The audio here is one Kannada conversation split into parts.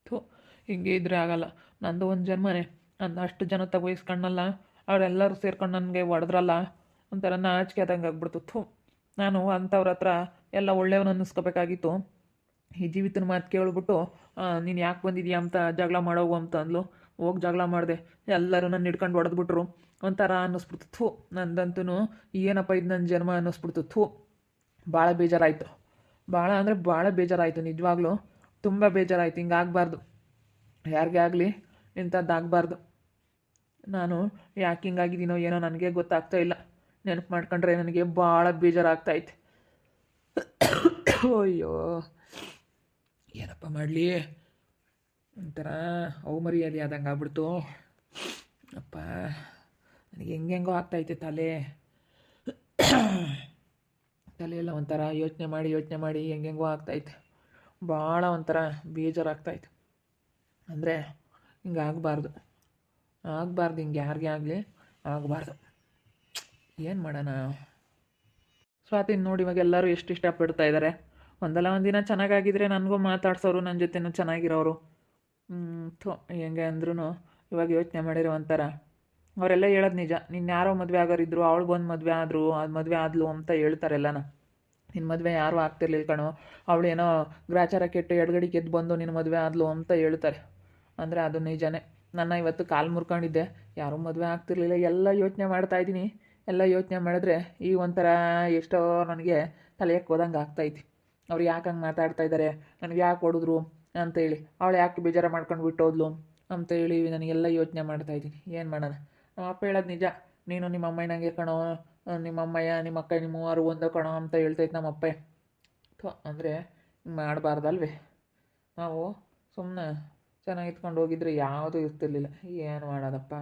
ಥು, ಹಿಂಗೆ ಇದ್ರೆ ಆಗಲ್ಲ. ನಂದು ಒಂದು ಜನ್ಮನೇ. ನಾನು ಅಷ್ಟು ಜನ ತಗೋಯಿಸ್ಕೊಂಡಲ್ಲ, ಅವರೆಲ್ಲರೂ ಸೇರ್ಕೊಂಡು ನನಗೆ ಹೊಡೆದ್ರಲ್ಲ, ಒಂಥರ ನಾಚಿಕೆ ಆದಂಗೆ ಆಗ್ಬಿಡ್ತು. ಥು, ನಾನು ಅಂಥವ್ರ ಹತ್ರ ಎಲ್ಲ ಒಳ್ಳೆಯವನು ಅನ್ನಿಸ್ಕೋಬೇಕಾಗಿತ್ತು. ಈ ಜೀವಿತನ ಮಾತು ಕೇಳ್ಬಿಟ್ಟು ನೀನು ಯಾಕೆ ಬಂದಿದ್ಯಾ ಅಂತ ಜಗಳ ಮಾಡೋವು ಅಂತ ಅಂದ್ಲು. ಹೋಗಿ ಜಗಳ ಮಾಡಿದೆ. ಎಲ್ಲರೂ ನನ್ನ ಹಿಡ್ಕೊಂಡು ಹೊಡೆದ್ಬಿಟ್ರು. ಒಂಥರ ಅನ್ನಿಸ್ಬಿಡ್ತು. ಥು, ನಂದಂತೂ ಏನಪ್ಪ ಇದು ನನ್ನ ಜನ್ಮ ಅನ್ನಿಸ್ಬಿಡ್ತು. ಥು, ಭಾಳ ಬೇಜಾರಾಯಿತು. ಭಾಳ ಅಂದರೆ ಭಾಳ ಬೇಜಾರಾಯಿತು, ನಿಜವಾಗ್ಲೂ ತುಂಬ ಬೇಜಾರಾಯಿತು. ಹಿಂಗಾಗಬಾರ್ದು, ಯಾರಿಗೇ ಆಗಲಿ ಇಂಥದ್ದಾಗಬಾರ್ದು. ನಾನು ಯಾಕೆ ಹಿಂಗಾಗಿದ್ದೀನೋ ಏನೋ ನನಗೆ ಗೊತ್ತಾಗ್ತಾ ಇಲ್ಲ. ನೆನಪು ಮಾಡ್ಕೊಂಡ್ರೆ ನನಗೆ ಭಾಳ ಬೇಜಾರಾಗ್ತಾಯಿತ್ತು. ಅಯ್ಯೋ, ಏನಪ್ಪ ಮಾಡಲಿ, ಒಂಥರ ಮರ್ಯಾದೆ ಆದಂಗೆ ಆಗ್ಬಿಡ್ತು. ಅಪ್ಪ, ನನಗೆ ಹೆಂಗೆಂಗೋ ಆಗ್ತಾಯಿತ್ತು ತಲೆಯೆಲ್ಲ ಒಂಥರ ಯೋಚನೆ ಮಾಡಿ ಹೆಂಗೆಂಗೋ ಆಗ್ತಾಯಿತ್ತು. ಭಾಳ ಒಂಥರ ಬೇಜಾರಾಗ್ತಾಯಿತ್ತು. ಅಂದರೆ ಹಿಂಗಾಗಬಾರ್ದು, ಹಿಂಗೆ ಯಾರಿಗೇ ಆಗಲಿ ಆಗಬಾರ್ದು. ಏನು ಮಾಡೋಣ. ಸ್ವಾತಿನ ನೋಡಿ ಇವಾಗ ಎಲ್ಲರೂ ಎಷ್ಟು ಇಷ್ಟಪಡ್ತಾ ಇದ್ದಾರೆ. ಒಂದಲ್ಲ ಒಂದು ದಿನ ಚೆನ್ನಾಗಾಗಿದ್ದರೆ ನನಗೂ ಮಾತಾಡ್ಸೋರು, ನನ್ನ ಜೊತೆನೂ ಚೆನ್ನಾಗಿರೋರು. ಹೆಂಗೆ ಅಂದ್ರೂ ಇವಾಗ ಯೋಚನೆ ಮಾಡಿರೋ ಒಂಥರ. ಅವರೆಲ್ಲ ಹೇಳೋದು ನಿಜ. ನಿನ್ನ ಯಾರೋ ಮದುವೆ ಆಗೋರಿದ್ರು, ಅವಳು ಬಂದು ಮದುವೆ ಆದರು, ಅದು ಮದುವೆ ಆದ್ಲು ಅಂತ ಹೇಳ್ತಾರೆಲ್ಲನ. ನಿನ್ನ ಮದುವೆ ಯಾರೂ ಆಗ್ತಿರ್ಲಿಲ್ಲ ಕಣೋ, ಅವಳು ಏನೋ ಗ್ರಾಚಾರ ಕೆಟ್ಟು ಎಡಗಡಿ ಗೆದ್ದು ಬಂದು ನಿನ್ನ ಮದುವೆ ಆದ್ಲು ಅಂತ ಹೇಳ್ತಾರೆ. ಅಂದರೆ ಅದು ನಿಜನೇ. ನನ್ನ ಇವತ್ತು ಕಾಲು ಮುರ್ಕೊಂಡಿದ್ದೆ, ಯಾರೂ ಮದುವೆ ಆಗ್ತಿರ್ಲಿಲ್ಲ. ಎಲ್ಲ ಯೋಚನೆ ಮಾಡ್ತಾಯಿದ್ದೀನಿ. ಎಲ್ಲ ಯೋಚನೆ ಮಾಡಿದ್ರೆ ಈಗ ಒಂಥರ ಎಷ್ಟೋ ನನಗೆ ತಲೆಯಕ್ಕೆ ಹೋದಂಗೆ ಆಗ್ತೈತಿ. ಅವ್ರು ಯಾಕೆ ಹಂಗೆ ಮಾತಾಡ್ತಾ ಇದ್ದಾರೆ, ನನಗೆ ಯಾಕೆ ಹೊಡೆದ್ರು ಅಂತೇಳಿ, ಅವಳು ಯಾಕೆ ಬೇಜಾರು ಮಾಡ್ಕೊಂಡು ಬಿಟ್ಟೋದ್ಲು ಅಂತೇಳಿ ನನಗೆಲ್ಲ ಯೋಚನೆ ಮಾಡ್ತಾಯಿದ್ದೀನಿ. ಏನು ಮಾಡೋಣ. ನಮ್ಮ ಅಪ್ಪ ಹೇಳೋದು ನಿಜ. ನೀನು ನಿಮ್ಮ ಅಮ್ಮಯ್ಯನಂಗೆ ಕಣೋ, ನಿಮ್ಮ ಅಮ್ಮಯ್ಯ ನಿಮ್ಮ ಅಕ್ಕ ನಿಮ್ಮ ಮೂವರು ಒಂದೋ ಕಣೋ ಅಂತ ಹೇಳ್ತೈತೆ ನಮ್ಮ ಅಪ್ಪ. ಅಂದರೆ ಮಾಡಬಾರ್ದಲ್ವೇ. ನಾವು ಸುಮ್ಮನೆ ಚೆನ್ನಾಗಿ ಇತ್ಕೊಂಡು ಹೋಗಿದ್ರೆ ಯಾವುದೂ ಇರ್ತಿರ್ಲಿಲ್ಲ. ಏನು ಮಾಡೋದಪ್ಪ.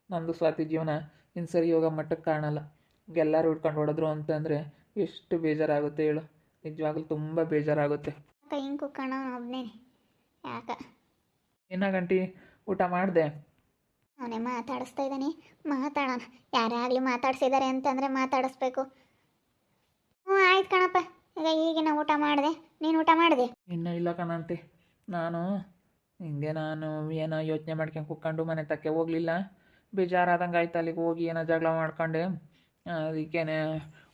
ನಮ್ಮದು ಸ್ವಾತಿ ಜೀವನ ಇನ್ನು ಸರಿ ಹೋಗೋ ಮಟ್ಟಕ್ಕೆ ಕಾಣಲ್ಲ. ಎಲ್ಲರೂ ಹಿಡ್ಕೊಂಡು ಹೊಡೆದ್ರು ಅಂತಂದರೆ ಎಷ್ಟು ಬೇಜಾರಾಗುತ್ತೆ ಹೇಳು. ನಿಜವಾಗ್ಲೂ ತುಂಬ ಬೇಜಾರಾಗುತ್ತೆ. ಹಿಂಗೆ ಕುಕ್ಕಣ ಒಬ್ಬನೇ ಯಾಕ ಏನಾಗಂಟಿ ಊಟ ಮಾಡಿದೆ? ಅವನೇ ಮಾತಾಡಿಸ್ತಾ ಇದ್ದಾನೆ, ಮಾತಾಡೋಣ. ಯಾರೇ ಆಗಲಿ ಮಾತಾಡ್ಸಿದ್ದಾರೆ ಅಂತಂದರೆ ಮಾತಾಡಿಸ್ಬೇಕು. ಹ್ಞೂ ಆಯ್ತು ಕಣಪ್ಪ. ಈಗ ಈಗಿನ ಊಟ ಮಾಡಿದೆ, ನೀನು ಊಟ ಮಾಡಿದೆ? ಇನ್ನೂ ಇಲ್ಲ ಕಣಂತೆ. ನಾನು ಏನೋ ಯೋಚನೆ ಮಾಡ್ಕೊಂಡು ಕುತ್ಕೊಂಡು ಮನೆ ತಕ್ಕೆ ಹೋಗಲಿಲ್ಲ. ಬೇಜಾರಾದಂಗೆ ಆಯ್ತು. ಅಲ್ಲಿಗೆ ಹೋಗಿ ಏನೋ ಜಗಳ ಮಾಡ್ಕೊಂಡೆ. ಅದಕ್ಕೇನೆ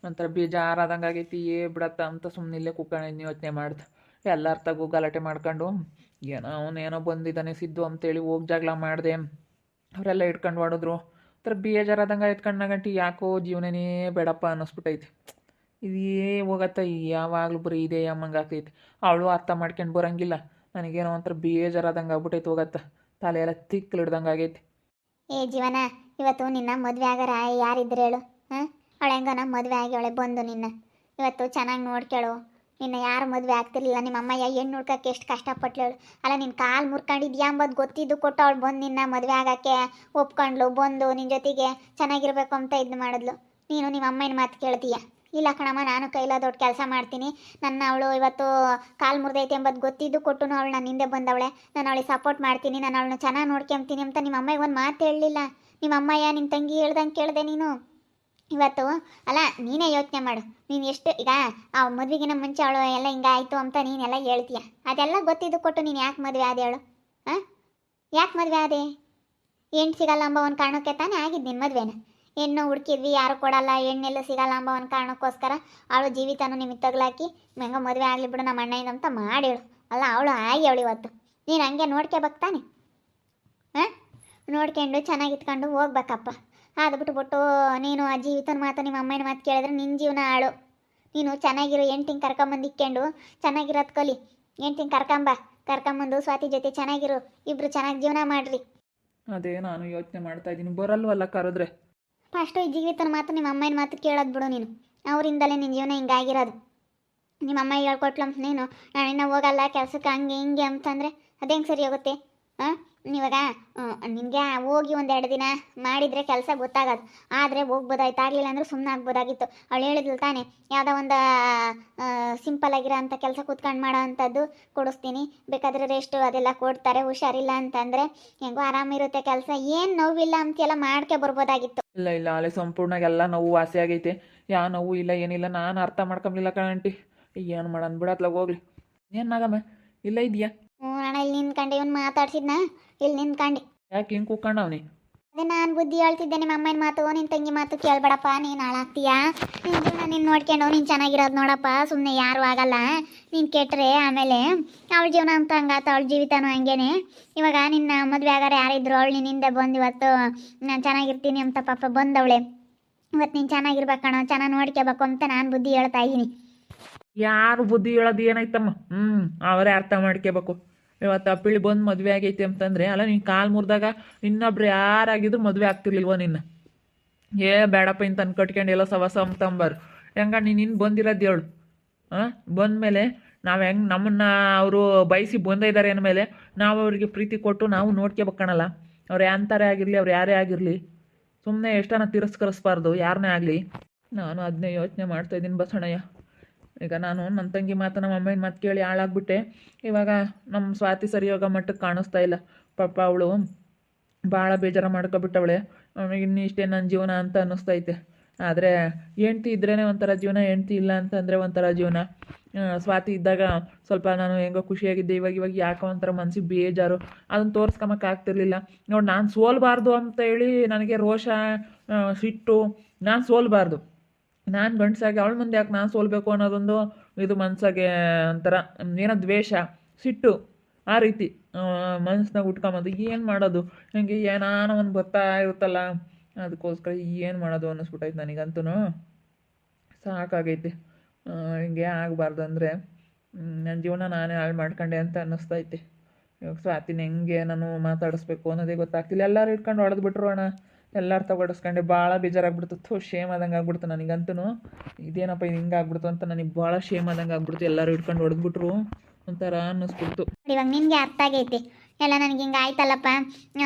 ಒಂಥರ ಬೇಜಾರಾದಂಗೆ ಆಗೈತಿ. ಬಿಡತ್ತ ಅಂತ ಸುಮ್ಮನೆ ಇಲ್ಲೇ ಕುತ್ಕೊಂಡಿದ್ದೀನಿ, ಯೋಚನೆ ಮಾಡ್ದೆ. ಎಲ್ಲರ ತಗೋ ಗಲಾಟೆ ಮಾಡ್ಕೊಂಡು ಅವನೇನೋ ಬಂದಿದ್ದಾನೆ ಸಿದ್ದು ಅಂತೇಳಿ ಹೋಗಿ ಜಗಳ ಮಾಡಿದೆ. ಅವರೆಲ್ಲ ಹಿಡ್ಕೊಂಡು ಹೊಡೆದ್ರು. ಒಂಥರ ಬೇಜಾರಾದಂಗೆ ಆಯ್ತು ಕಣ್ಣಾಗಂಟಿ. ಯಾಕೋ ಜೀವನನೇ ಬೇಡಪ್ಪ ಅನ್ನಿಸ್ಬಿಟ್ಟೈತಿ. ಇದೇ ಹೋಗತ್ತ, ಯಾವಾಗಲೂ ಬರೀ ಇದೇ ಅಮ್ಮಂಗೆ ಆಗ್ತೈತಿ. ಅವಳು ಅರ್ಥ ಮಾಡ್ಕೊಂಡು ಬರೋಂಗಿಲ್ಲ. ನನಗೇನೋ ಒಂಥರ ಬೇಜಾರಾದಂಗೆ ಆಗ್ಬಿಟ್ಟೈತೆ. ಹೋಗತ್ತ ತಲೆಯೆಲ್ಲ ತಿಕ್ಕಲಿಡ್ದಂಗೆ ಆಗೈತಿ. ಏ ಜೀವನ, ಇವತ್ತು ನಿನ್ನ ಮದುವೆ ಆಗಾರ ಯಾರಿದ್ರು ಹೇಳು? ಹಾಂ, ಅವಳು ಹೆಂಗ ನಮ್ಮ ಮದುವೆ ಆಗಿ ಅವಳೆ ಬಂದು ನಿನ್ನ ಇವತ್ತು ಚೆನ್ನಾಗಿ ನೋಡ್ಕೇಳು. ನಿನ್ನ ಯಾರು ಮದುವೆ ಆಗ್ತಿರ್ಲಿಲ್ಲ. ನಿಮ್ಮ ಅಮ್ಮಯ್ಯ ಹೆಣ್ಣು ಹುಡ್ಕಕ್ಕೆ ಎಷ್ಟು ಕಷ್ಟಪಟ್ಲು ಹೇಳು. ಅಲ್ಲ, ನಿನ್ನ ಕಾಲು ಮುರ್ಕೊಂಡಿದ್ಯಾ ಅಂಬದು ಗೊತ್ತಿದ್ದು ಕೊಟ್ಟು ಅವಳು ಬಂದು ನಿನ್ನ ಮದುವೆ ಆಗೋಕ್ಕೆ ಒಪ್ಕೊಂಡ್ಲು. ಬಂದು ನಿನ್ನ ಜೊತೆಗೆ ಚೆನ್ನಾಗಿರ್ಬೇಕು ಅಂತ ಇದು ಮಾಡಿದ್ಲು. ನೀನು ನಿಮ್ಮ ಅಮ್ಮನ ಮಾತು ಕೇಳ್ತೀಯ? ಇಲ್ಲ ಕಣಮ್ಮ, ನಾನು ಕೈಲ ದೊಡ್ಡ ಕೆಲಸ ಮಾಡ್ತೀನಿ. ಅವಳು ಇವತ್ತು ಕಾಲು ಮುರಿದೈತೆ ಎಂಬುದು ಗೊತ್ತಿದ್ದು ಕೊಟ್ಟು ಅವಳು ನನ್ನ ಹಿಂದೆ ಬಂದವಳೆ. ನಾನು ಅವಳಿಗೆ ಸಪೋರ್ಟ್ ಮಾಡ್ತೀನಿ, ನಾನು ಅವಳನ್ನ ಚೆನ್ನಾಗಿ ನೋಡ್ಕೊಂತೀನಿ ಅಂತ ನಿಮ್ಮ ಅಮ್ಮಗೆ ಒಂದು ಮಾತು ಹೇಳಲಿಲ್ಲ. ನಿಮ್ಮ ಅಮ್ಮಯ್ಯ ನಿನ್ನ ತಂಗಿ ಹೇಳ್ದಂಗೆ ಕೇಳಿದೆ ನೀನು ಇವತ್ತು. ಅಲ್ಲ, ನೀನೇ ಯೋಚನೆ ಮಾಡು. ನೀನು ಎಷ್ಟು ಈಗ ಆ ಮದುವೆಗಿನ ಮುಂಚೆ ಅವಳು ಎಲ್ಲ ಹಿಂಗಾಯಿತು ಅಂತ ನೀನೆಲ್ಲ ಹೇಳ್ತೀಯ. ಅದೆಲ್ಲ ಗೊತ್ತಿದ್ದು ಕೊಟ್ಟು ನೀನು ಯಾಕೆ ಮದುವೆ ಆದೆ ಅವಳು? ಹಾಂ, ಯಾಕೆ ಮದುವೆ ಆದೆ? ಹೆಣ್ಣು ಸಿಗಲ್ಲ ಅಂಬ ಒಂದು ಕಾರಣಕ್ಕೆ ತಾನೇ ಆಗಿದ್ದು ನಿನ್ನ ಮದುವೆನ. ಹೆಣ್ಣು ಹುಡುಕಿದ್ವಿ, ಯಾರು ಕೊಡಲ್ಲ, ಹೆಣ್ಣೆಲ್ಲೂ ಸಿಗಲ್ಲ ಅಂಬ ಒಂದು ಕಾರಣಕ್ಕೋಸ್ಕರ ಅವಳು ಜೀವಿತನೂ ನಿಮಗೆ ತಗಲಾಕಿ ಹೆಂಗೋ ಮದುವೆ ಆಗಲಿ ಬಿಡು ನಮ್ಮ ಅಣ್ಣ ಅಂತ ಮಾಡೇಳು. ಅಲ್ಲ, ಅವಳು ಆಗಿ ಅವಳು ಇವತ್ತು ನೀನು ಹಂಗೆ ನೋಡ್ಕೋಬೇಕಾನೆ. ಹಾಂ, ನೋಡ್ಕೊಂಡು ಚೆನ್ನಾಗಿತ್ಕೊಂಡು ಹೋಗ್ಬೇಕಪ್ಪ. ಅದು ಬಿಟ್ಬಿಟ್ಟು ನೀನು ಆ ಜೀವಿತನ ಮಾತು ನಿಮ್ಮ ಅಮ್ಮನ ಮಾತು ಕೇಳಿದ್ರೆ ನಿನ್ನ ಜೀವನ ಹಾಳು. ನೀನು ಚೆನ್ನಾಗಿರೋ ಹೆಂಡ್ತಿಂಗೆ ಕರ್ಕೊಂಬಂದು ಇಕ್ಕೊಂಡು ಚೆನ್ನಾಗಿರೋದು ಕಲಿ. ಹೆಂಡ್ತಿಂಗೆ ಕರ್ಕೊಂಬಂದು ಸ್ವಾತಿ ಜೊತೆ ಚೆನ್ನಾಗಿರು, ಇಬ್ಬರು ಚೆನ್ನಾಗಿ ಜೀವನ ಮಾಡಿರಿ. ಅದೇ ನಾನು ಯೋಚನೆ ಮಾಡ್ತಾ ಇದ್ದೀನಿ. ಬರಲ್ವಲ್ಲ ಕರೆದ್ರೆ. ಫಸ್ಟು ಈ ಜೀವಿತನ ಮಾತು ನಿಮ್ಮ ಅಮ್ಮನ ಮಾತು ಕೇಳೋದು ಬಿಡು ನೀನು. ಅವರಿಂದಲೇ ನಿನ್ನ ಜೀವನ ಹಿಂಗಾಗಿರೋದು. ನಿಮ್ಮ ಅಮ್ಮ ಹೇಳ್ಕೊಟ್ಲಂತ ನೀನು ನಾನು ಇನ್ನೂ ಹೋಗಲ್ಲ ಕೆಲಸಕ್ಕೆ ಹಂಗೆ ಹಿಂಗೆ ಅಂತಂದರೆ ಅದು ಹೆಂಗೆ ಸರಿ ಹೋಗುತ್ತೆ? ಹಾಂ, ಇವಾಗ ನಿನಗೆ ಹೋಗಿ ಒಂದೆರಡು ದಿನ ಮಾಡಿದರೆ ಕೆಲಸ ಗೊತ್ತಾಗೋದು. ಆದರೆ ಹೋಗ್ಬೋದಾಯ್ತು, ಆಗಲಿಲ್ಲ ಅಂದರೆ ಸುಮ್ಮನೆ ಆಗ್ಬೋದಾಗಿತ್ತು. ಅವಳು ಹೇಳಿದ್ಲು ತಾನೆ, ಯಾವುದೋ ಒಂದು ಸಿಂಪಲ್ ಆಗಿರೋ ಅಂಥ ಕೆಲಸ ಕೂತ್ಕೊಂಡು ಮಾಡೋ ಅಂಥದ್ದು ಕೊಡಿಸ್ತೀನಿ, ಬೇಕಾದರೆ ರೆಸ್ಟು ಅದೆಲ್ಲ ಕೊಡ್ತಾರೆ. ಹುಷಾರಿಲ್ಲ ಅಂತಂದರೆ ಹೆಂಗೋ ಆರಾಮಿರುತ್ತೆ ಕೆಲಸ, ಏನು ನೋವಿಲ್ಲ ಅಂತೆಲ್ಲ ಮಾಡ್ಕೆ ಬರ್ಬೋದಾಗಿತ್ತು. ಇಲ್ಲ ಇಲ್ಲ, ಅಲ್ಲಿ ಸಂಪೂರ್ಣ ಎಲ್ಲ ನೋವು ವಾಸಿ ಆಗೈತೆ. ಯಾವ ನೋವು ಇಲ್ಲ, ಏನಿಲ್ಲ. ನಾನು ಅರ್ಥ ಮಾಡ್ಕೊಂಬಿಲ್ಲ ಕಣಂಟಿ. ಏನು ಮಾಡೋಣ ಬಿಡತ್ಲಾಗ ಹೋಗ್ಲಿ. ಏನು ನಾಗಮ್ಮ ಇಲ್ಲ ಇದೆಯಾ? ಹ್ಞೂ ಇವಾಗಣ ಇಲ್ಲಿ ನಿಂತ್ಕೊಂಡು ಇವನು ಮಾತಾಡ್ಸಿದ್ನ ಇಲ್ಲಿ ನಿಂತ್ಕೊಂಡು ಯಾಕೆ ಹಿಂಗೆ ಕೂತ್ಕೊಂಡವ್ನಿ? ಅದೇ ನಾನು ಬುದ್ಧಿ ಹೇಳ್ತಿದ್ದೆ ನಿಮ್ಮ ಅಮ್ಮನ ಮಾತು ನಿನ್ನ ತಂಗಿ ಮಾತು ಕೇಳ್ಬೇಡಪ್ಪ, ನೀನು ಹಾಳಾಗ್ತೀಯಾ, ನಿನ್ನ ಜೀವನ ನೀನು ನೋಡ್ಕೊಂಡು ನೀನು ಚೆನ್ನಾಗಿರೋದು ನೋಡಪ್ಪ, ಸುಮ್ಮನೆ ಯಾರು ಆಗಲ್ಲ, ನೀನು ಕೆಟ್ಟರೆ ಆಮೇಲೆ ಅವಳ ಜೀವನ ಅಂತ ಹಂಗಾತ, ಅವಳ ಜೀವಿತಾನು ಹಂಗೇನೆ. ಇವಾಗ ನಿನ್ನ ಮದುವೆ ಆಗಾರ ಯಾರಿದ್ರು ಅವಳು ನಿನ್ನಿಂದ ಬಂದು ಇವತ್ತು ನಾನು ಚೆನ್ನಾಗಿರ್ತೀನಿ ಅಂತ ಪಾಪ ಬಂದವಳೆ, ಇವತ್ತು ನೀನು ಚೆನ್ನಾಗಿರ್ಬೇಕಣ, ಚೆನ್ನಾಗಿ ನೋಡ್ಕೋಬೇಕು ಅಂತ ನಾನು ಬುದ್ಧಿ ಹೇಳ್ತಾ ಇದ್ದೀನಿ. ಯಾರು ಬುದ್ಧಿ ಹೇಳೋದು ಏನಾಯ್ತಮ್ಮ? ಅವರೇ ಅರ್ಥ ಮಾಡ್ಕೋಬೇಕು. ಇವತ್ತು ಅಪ್ಪಿಳಿ ಬಂದು ಮದುವೆ ಆಗೈತಿ ಅಂತಂದರೆ ಅಲ್ಲ, ನೀನು ಕಾಲು ಮುರಿದಾಗ ಇನ್ನೊಬ್ರು ಯಾರಾಗಿದ್ರು ಮದುವೆ ಆಗ್ತಿರ್ಲಿಲ್ವ ನಿನ್ನ? ಬೇಡಪ್ಪ ಇಂತ ಕಟ್ಕೊಂಡು ಎಲ್ಲ ಸವಸ ಅಂತಂಬಾರು. ಹೆಂಗ ನೀನು ಬಂದಿರೋದು ಹೇಳು? ಬಂದಮೇಲೆ ನಾವು ಹೆಂಗೆ ನಮ್ಮನ್ನು ಅವರು ಬಯಸಿ ಬಂದಿದ್ದಾರೆ ಅಂದಮೇಲೆ ನಾವು ಅವರಿಗೆ ಪ್ರೀತಿ ಕೊಟ್ಟು ನಾವು ನೋಡ್ಕೋಬೇಕಣಲ್ಲ. ಅವ್ರು ಯಾಂತಾರೆ ಆಗಿರಲಿ, ಅವ್ರು ಯಾರೇ ಆಗಿರಲಿ, ಸುಮ್ಮನೆ ಎಷ್ಟನ ತಿರಸ್ಕರಿಸ್ಬಾರ್ದು ಯಾರನ್ನೇ ಆಗಲಿ. ನಾನು ಅದನ್ನೇ ಯೋಚನೆ ಮಾಡ್ತಾಯಿದ್ದೀನಿ ಬಸಣ್ಣಯ್ಯ. ಈಗ ನಾನು ನನ್ನ ತಂಗಿ ಮಾತು ನಮ್ಮ ಅಮ್ಮನ ಮಾತು ಕೇಳಿ ಹಾಳಾಗ್ಬಿಟ್ಟೆ. ಇವಾಗ ನಮ್ಮ ಸ್ವಾತಿ ಸರಿ ಹೋಗೋ ಮಟ್ಟಕ್ಕೆ ಕಾಣಿಸ್ತಾ ಇಲ್ಲ. ಪಾಪ ಅವಳು ಭಾಳ ಬೇಜಾರು ಮಾಡ್ಕೊಬಿಟ್ಟವಳೆ. ಇನ್ನು ಇಷ್ಟೇ ನನ್ನ ಜೀವನ ಅಂತ ಅನ್ನಿಸ್ತೈತೆ. ಆದರೆ ಹೆಂಡ್ತಿ ಇದ್ರೇ ಒಂಥರ ಜೀವನ, ಹೆಂಡ್ತಿ ಇಲ್ಲ ಅಂತಂದರೆ ಒಂಥರ ಜೀವನ. ಸ್ವಾತಿ ಇದ್ದಾಗ ಸ್ವಲ್ಪ ನಾನು ಹೆಂಗೋ ಖುಷಿಯಾಗಿದ್ದೆ. ಇವಾಗ ಯಾಕೋ ಒಂಥರ ಮನ್ಸಿಗೆ ಬೇಜಾರು, ಅದನ್ನು ತೋರಿಸ್ಕೊಂಬಕ್ಕಾಗ್ತಿರ್ಲಿಲ್ಲ. ನೋಡಿ, ನಾನು ಸೋಲ್ಬಾರ್ದು ಅಂತ ಹೇಳಿ ನನಗೆ ರೋಷ, ಸಿಟ್ಟು, ನಾನು ಸೋಲ್ಬಾರ್ದು, ನಾನು ಗಂಡಸಾಗಿ ಅವಳ ಮುಂದೆ ಯಾಕೆ ನಾನು ಸೋಲ್ಬೇಕು ಅನ್ನೋದೊಂದು ಇದು ಮನಸ್ಸಾಗೆ ಒಂಥರ ಏನೋ ದ್ವೇಷ, ಸಿಟ್ಟು, ಆ ರೀತಿ ಮನಸ್ಸಿನಾಗ ಉಟ್ಕೊಂಬಂದು ಏನು ಮಾಡೋದು, ಹಿಂಗೆ ಏನಾನ ಒಂದು ಬರ್ತಾ ಇರುತ್ತಲ್ಲ, ಅದಕ್ಕೋಸ್ಕರ ಏನು ಮಾಡೋದು ಅನ್ನಿಸ್ಬಿಟ್ಟೈತೆ ನನಗಂತೂ. ಸಾಕಾಗೈತೆ. ಹಿಂಗೆ ಆಗಬಾರ್ದು ಅಂದರೆ ನನ್ನ ಜೀವನ ನಾನೇ ಹಾಳು ಮಾಡ್ಕೊಂಡೆ ಅಂತ ಅನ್ನಿಸ್ತೈತೆ. ಇವಾಗ ಸ್ವಾತಿನ ಹೆಂಗೆ ನಾನು ಮಾತಾಡಿಸ್ಬೇಕು ಅನ್ನೋದೇ ಗೊತ್ತಾಗ್ತಿಲ್ಲ. ಎಲ್ಲರೂ ಇಟ್ಕೊಂಡು ಹೊಡೆದ್ಬಿಟ್ರು ಅಣ್ಣ, ಎಲ್ಲರೂ ತಗೊಡಿಸ್ಕೊಂಡೆ. ಭಾಳ ಬೇಜಾರಾಗ್ಬಿಡ್ತು, ಶೇಮ್ ಆದಂಗೆ ಆಗ್ಬಿಡ್ತು ನನಗಂತೂ. ಇದೇನಪ್ಪ ಇದು ಹಿಂಗೆ ಆಗ್ಬಿಡ್ತು ಅಂತ ನನಗೆ ಭಾಳ ಶೇಮ್ ಆದಂಗೆ ಆಗ್ಬಿಡ್ತು. ಎಲ್ಲರೂ ಇಟ್ಕೊಂಡು ಹೊಡೆದ್ಬಿಟ್ರು, ಒಂಥರ ಅನ್ನಿಸ್ಬಿಡ್ತು. ಇವಾಗ ನಿನಗೆ ಅರ್ಥ ಆಗೈತಿ ಎಲ್ಲ, ನನಗೆ ಹಿಂಗೆ ಆಯ್ತಲ್ಲಪ್ಪ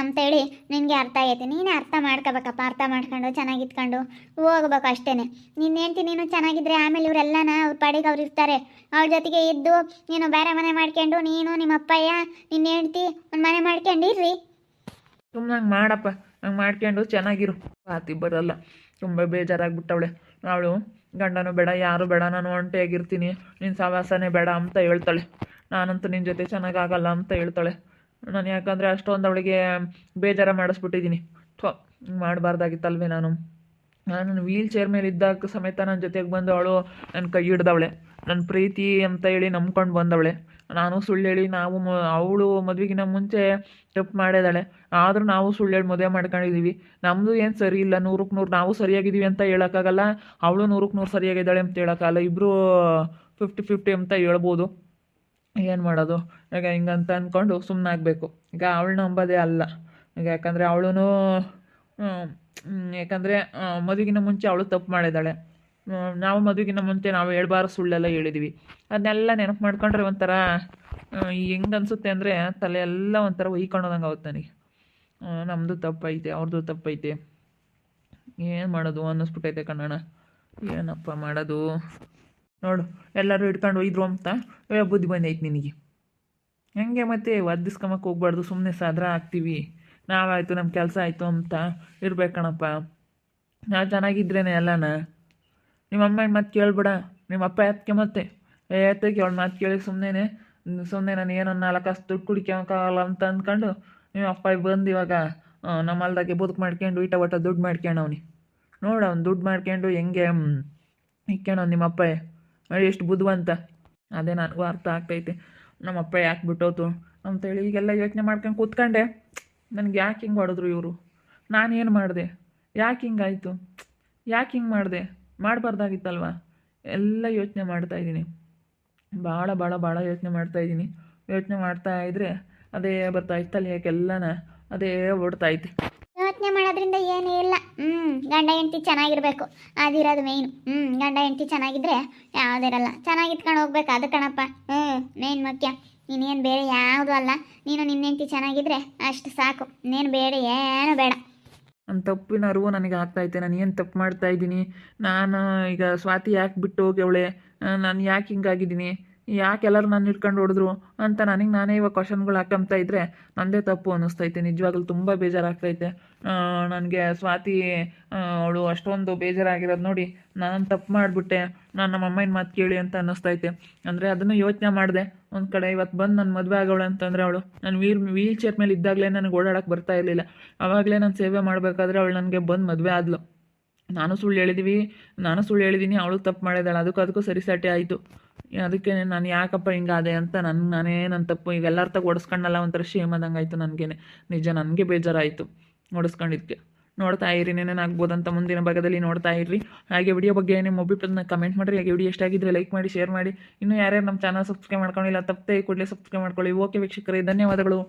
ಅಂತೇಳಿ ನಿನಗೆ ಅರ್ಥ ಆಗೈತಿ. ನೀನೇ ಅರ್ಥ ಮಾಡ್ಕೋಬೇಕಪ್ಪ, ಅರ್ಥ ಮಾಡ್ಕೊಂಡು ಚೆನ್ನಾಗಿತ್ಕೊಂಡು ಹೋಗ್ಬೇಕು ಅಷ್ಟೇ. ನೀನು ಹೇಳ್ತೀನಿ, ನೀನು ಚೆನ್ನಾಗಿದ್ರೆ ಆಮೇಲೆ ಇವರೆಲ್ಲನ ಅವ್ರ ಪಾಡಿಗೆ ಅವ್ರು ಇರ್ತಾರೆ. ಅವ್ರ ಜೊತೆಗೆ ಇದ್ದು ನೀನು ಬೇರೆ ಮನೆ ಮಾಡ್ಕೊಂಡು ನೀನು ನಿಮ್ಮ ಅಪ್ಪಯ್ಯ ನಿನ್ನ ಹೆಂಡ್ತಿ ಒಂದು ಮನೆ ಮಾಡ್ಕೊಂಡಿರ್ರಿ. ಸುಮ್ಮನೆ ಹಂಗೆ ಮಾಡಪ್ಪ, ಹಂಗೆ ಮಾಡ್ಕೊಂಡು ಚೆನ್ನಾಗಿರು. ಸ್ವಾತಿ ಬರಲ್ಲ, ತುಂಬ ಬೇಜಾರಾಗ್ಬಿಟ್ಟವಳೆ. ಅವಳು ಗಂಡನೂ ಬೇಡ, ಯಾರು ಬೇಡ, ನಾನು ಒಂಟಿಯಾಗಿರ್ತೀನಿ, ನಿನ್ನ ಸಹವಾಸನೇ ಬೇಡ ಅಂತ ಹೇಳ್ತಾಳೆ. ನಾನಂತೂ ನಿನ್ನ ಜೊತೆ ಚೆನ್ನಾಗಾಗಲ್ಲ ಅಂತ ಹೇಳ್ತಾಳೆ. ನಾನು ಯಾಕಂದರೆ ಅಷ್ಟೊಂದು ಅವಳಿಗೆ ಬೇಜಾರ ಮಾಡಿಸ್ಬಿಟ್ಟಿದ್ದೀನಿ. ಮಾಡಬಾರ್ದಾಗಿತ್ತಲ್ವೇ ನಾನು ವೀಲ್ ಚೇರ್ ಮೇಲೆ ಇದ್ದಾಗ ಸಮೇತ ನನ್ನ ಜೊತೆಗೆ ಬಂದು ಅವಳು ನನ್ನ ಕೈ ಹಿಡ್ದವಳೆ, ನನ್ನ ಪ್ರೀತಿ ಅಂತ ಹೇಳಿ ನಂಬ್ಕೊಂಡು ಬಂದವಳೆ. ನಾನು ಸುಳ್ಳು ಹೇಳಿ ಅವಳು ಮದುವೆಗಿನ ಮುಂಚೆ ತಪ್ಪು ಮಾಡಿದಾಳೆ, ಆದರೂ ನಾವು ಸುಳ್ಳು ಹೇಳಿ ಮದುವೆ ಮಾಡ್ಕೊಂಡಿದ್ದೀವಿ. ನಮ್ಮದು ಏನು ಸರಿ ಇಲ್ಲ, 100ಕ್ಕೆ 100 ನಾವು ಸರಿಯಾಗಿದ್ದೀವಿ ಅಂತ ಹೇಳೋಕ್ಕಾಗಲ್ಲ, ಅವಳು 100ಕ್ಕೆ 100 ಸರಿಯಾಗಿದ್ದಾಳೆ ಅಂತ ಹೇಳೋಕ್ಕಾಗಲ್ಲ. ಇಬ್ಬರು 50-50 ಅಂತ ಹೇಳ್ಬೋದು. ಏನು ಮಾಡೋದು ಈಗ? ಹಿಂಗಂತ ಅಂದ್ಕೊಂಡು ಸುಮ್ಮನಾಗಬೇಕು. ಈಗ ಅವಳನ್ನ ನಂಬೋದೇ ಅಲ್ಲ. ಈಗ ಯಾಕಂದರೆ ಅವಳು ಯಾಕಂದರೆ ಮದುವೆಗಿನ ಮುಂಚೆ ಅವಳು ತಪ್ಪು ಮಾಡಿದ್ದಾಳೆ. ನಾವು ಮದುವೆಗಿನ ಮುಂಚೆ ನಾವು ಹೇಳ್ಬಾರ್ದು ಸುಳ್ಳೆಲ್ಲ ಹೇಳಿದ್ದೀವಿ. ಅದನ್ನೆಲ್ಲ ನೆನಪು ಮಾಡ್ಕೊಂಡ್ರೆ ಒಂಥರ ಹೆಂಗೆ ಅನಿಸುತ್ತೆ ಅಂದರೆ ತಲೆ ಎಲ್ಲ ಒಂಥರ ಒಯ್ಕೊಂಡೋದಂಗೆ ಆಗುತ್ತೆ ನನಗೆ. ನಮ್ಮದು ತಪ್ಪೈತೆ, ಅವ್ರದ್ದು ತಪ್ಪೈತೆ, ಏನು ಮಾಡೋದು ಅನ್ನಿಸ್ಬಿಟ್ಟೈತೆ ಕಣ್ಣಣ್ಣ. ಏನಪ್ಪ ಮಾಡೋದು ನೋಡು, ಎಲ್ಲರೂ ಹಿಡ್ಕೊಂಡು ಒಯ್ದ್ರು ಅಂತ ಬುದ್ಧಿ ಬಂದೈತೆ ನಿನಗೆ. ಹೆಂಗೆ ಮತ್ತೆ ಒದ್ದಿಸ್ಕೊಂಬಕ್ಕೆ ಹೋಗ್ಬಾರ್ದು, ಸುಮ್ಮನೆ ಸಾದ್ರ ಆಗ್ತೀವಿ. ನಾವಾಯಿತು, ನಮ್ಮ ಕೆಲಸ ಆಯಿತು ಅಂತ ಇರ್ಬೇಕಣಪ್ಪ. ನಾವು ಚೆನ್ನಾಗಿದ್ರೇ ಎಲ್ಲನ. ನಿಮ್ಮ ಅಮ್ಮನ ಮಾತು ಕೇಳ್ಬೇಡ, ನಿಮ್ಮ ಅಪ್ಪ ಎತ್ತಕ್ಕೆ ಮತ್ತೆ ಏತಕ್ಕೆ ಅವಳ ಮಾತು ಕೇಳಿ ಸುಮ್ಮನೆ ನಾನು ಏನೋ 4 ಕಾಸು ದುಡ್ಡು ಕುಡಿಕೋಕ್ಕಾಗಲ್ಲ ಅಂತ ಅಂದ್ಕೊಂಡು ನಿಮ್ಮ ಅಪ್ಪ ಬಂದು ಇವಾಗ ನಮ್ಮ ಹೊಲ್ದಾಗೆ ಬದುಕು ಮಾಡ್ಕೊಂಡು ಒಟ್ಟ ದುಡ್ಡು ಮಾಡ್ಕೊಂಡವ್ನಿ. ನೋಡು, ಅವ್ನು ದುಡ್ಡು ಮಾಡ್ಕೊಂಡು ಹೆಂಗೆ ಇಕ್ಕೊಂಡವ್ ನಿಮ್ಮ ಅಪ್ಪ ಎಷ್ಟು ಬುದ್ಧಿವಂತ. ಅದೇ ನನಗೂ ಅರ್ಥ ಆಗ್ತೈತೆ, ನಮ್ಮಪ್ಪ ಯಾಕೆ ಬಿಟ್ಟೋತು ಅಂತೇಳಿ ಈಗೆಲ್ಲ ಯೋಚನೆ ಮಾಡ್ಕೊಂಡು ಕೂತ್ಕೊಂಡೆ. ನನಗೆ ಯಾಕೆ ಹಿಂಗೆ ಹೊಡೆದ್ರು ಇವರು? ನಾನೇನು ಮಾಡಿದೆ? ಯಾಕೆ ಹಿಂಗಾಯಿತು? ಯಾಕೆ ಹಿಂಗೆ ಮಾಡಿದೆ? ಮಾಡಬಾರ್ದಾಗಿತ್ತಲ್ವ? ಎಲ್ಲ ಯೋಚನೆ ಮಾಡ್ತಾಯಿದ್ದೀನಿ, ಭಾಳ ಯೋಚನೆ ಮಾಡ್ತಾಯಿದ್ದೀನಿ. ಯೋಚನೆ ಮಾಡ್ತಾಯಿದ್ರೆ ಅದೇ ಬರ್ತಾಯಿತ್ತು ತಲೆಯಾಗೆಲ್ಲನ, ಅದೇ ಓಡ್ತಾಯಿತ್ತು. ಯೋಚನೆ ಮಾಡೋದ್ರಿಂದ ಏನೂ ಇಲ್ಲ. ಗಂಡ ಹೆಂಡತಿ ಚೆನ್ನಾಗಿರ್ಬೇಕು, ಅದಿರೋದು ಮೇಯ್ನು. ಗಂಡ ಹೆಂಡತಿ ಚೆನ್ನಾಗಿದ್ರೆ ಯಾವುದಿರಲ್ಲ. ಚೆನ್ನಾಗಿತ್ಕೊಂಡು ಹೋಗ್ಬೇಕು, ಅದು ಕಣಪ್ಪ ಮೇಯ್ನ್ ಮುಖ್ಯ. ನೀನೇನು ಬೇರೆ ಯಾವುದೂ ಅಲ್ಲ, ನೀನು ನಿನ್ನ ಹೆಂಡತಿ ಚೆನ್ನಾಗಿದ್ರೆ ಅಷ್ಟು ಸಾಕು, ಇನ್ನೇನು ಬೇಡ, ಏನು ಬೇಡ. ನನ್ನ ತಪ್ಪಿನ ಅರಿವು ನನಗೆ ಆಗ್ತಾಯಿತ್ತೆ. ನಾನು ಏನು ತಪ್ಪು ಮಾಡ್ತಾಯಿದ್ದೀನಿ? ನಾನು ಈಗ ಸ್ವಾತಿ ಯಾಕೆ ಬಿಟ್ಟು ಹೋಗ್ಯವಳೆ? ನಾನು ಯಾಕೆ ಹಿಂಗಾಗಿದ್ದೀನಿ? ಯಾಕೆ ಎಲ್ಲರೂ ನನ್ನ ಇಟ್ಕೊಂಡು ಹೊಡೆದ್ರು ಅಂತ ನನಗೆ ನಾನೇ ಇವಾಗ ಕ್ವಶನ್ಗಳು ಹಾಕೊಂತ ಇದ್ದರೆ ನನ್ನದೇ ತಪ್ಪು ಅನ್ನಿಸ್ತೈತೆ. ನಿಜವಾಗ್ಲೂ ತುಂಬ ಬೇಜಾರಾಗ್ತೈತೆ. ನನಗೆ ಸ್ವಾತಿ ಅವಳು ಅಷ್ಟೊಂದು ಬೇಜಾರಾಗಿರೋದು ನೋಡಿ ನಾನು ತಪ್ಪು ಮಾಡಿಬಿಟ್ಟೆ, ನಾನು ನಮ್ಮ ಅಮ್ಮನ ಮಾತು ಕೇಳಿ ಅಂತ ಅನ್ನಿಸ್ತೈತೆ. ಅಂದರೆ ಅದನ್ನು ಯೋಚನೆ ಮಾಡಿದೆ. ಒಂದು ಕಡೆ ಇವತ್ತು ಬಂದು ನನ್ನ ಮದುವೆ ಆಗೋಳು ಅಂತಂದರೆ ಅವಳು ನಾನು ವೀಲ್ ಚೇರ್ ಮೇಲೆ ಇದ್ದಾಗಲೇ ನನಗೆ ಓಡಾಡೋಕ್ಕೆ ಬರ್ತಾ ಇರಲಿಲ್ಲ. ಆವಾಗಲೇ ನಾನು ಸೇವೆ ಮಾಡಬೇಕಾದ್ರೆ ಅವಳು ನನಗೆ ಬಂದು ಮದುವೆ ಆದಳು. ನಾನು ಸುಳ್ಳು ಹೇಳಿದ್ದೀನಿ, ಅವಳು ತಪ್ಪು ಮಾಡಿದಾಳೆ. ಅದಕ್ಕೂ ಸರಿಸಾಟಿ ಆಯಿತು. ಅದಕ್ಕೆ ನಾನು ಯಾಕಪ್ಪ ಹಿಂಗಾದೆ ಅಂತ ನನ್ನ ತಪ್ಪು ಈಗ ಎಲ್ಲರ ತಗ ಓಡಿಸ್ಕೊಂಡಲ್ಲ, ಒಂಥರ ಶೇಮ್ ಆದಂಗೆ ಆಯಿತು ನನಗೇನೆ. ನಿಜ ನನಗೆ ಬೇಜಾರಾಯಿತು ಓಡಿಸ್ಕೊಂಡಿದ್ದಕ್ಕೆ. ನೋಡ್ತಾ ಇರಿ ಏನೇನಾಗ್ಬೋದಂತ ಮುಂದಿನ ಭಾಗದಲ್ಲಿ ನೋಡ್ತಾ ಇರ್ರಿ. ಹಾಗೆ ವಿಡಿಯೋ ಬಗ್ಗೆ ನಿಮ್ಮ ಅಭಿಪ್ರಾಯನ ಕಮೆಂಟ್ ಮಾಡಿರಿ. ಹಾಗೆ ವಿಡಿಯೋ ಇಷ್ಟ ಆಗಿದ್ರೆ ಲೈಕ್ ಮಾಡಿ, ಶೇರ್ ಮಾಡಿ. ಇನ್ನೂ ಯಾರ್ಯಾರು ನಮ್ಮ ಚಾನಲ್ ಸಬ್ಸ್ಕ್ರೈಬ್ ಮಾಡ್ಕೊಂಡಿಲ್ಲ ತಪ್ಪದೆ ಕೂಡಲೇ ಸಬ್ಸ್ಕ್ರೈಬ್ ಮಾಡ್ಕೊಳ್ಳಿ. ಓಕೆ ವೀಕ್ಷಕರೇ, ಧನ್ಯವಾದಗಳು.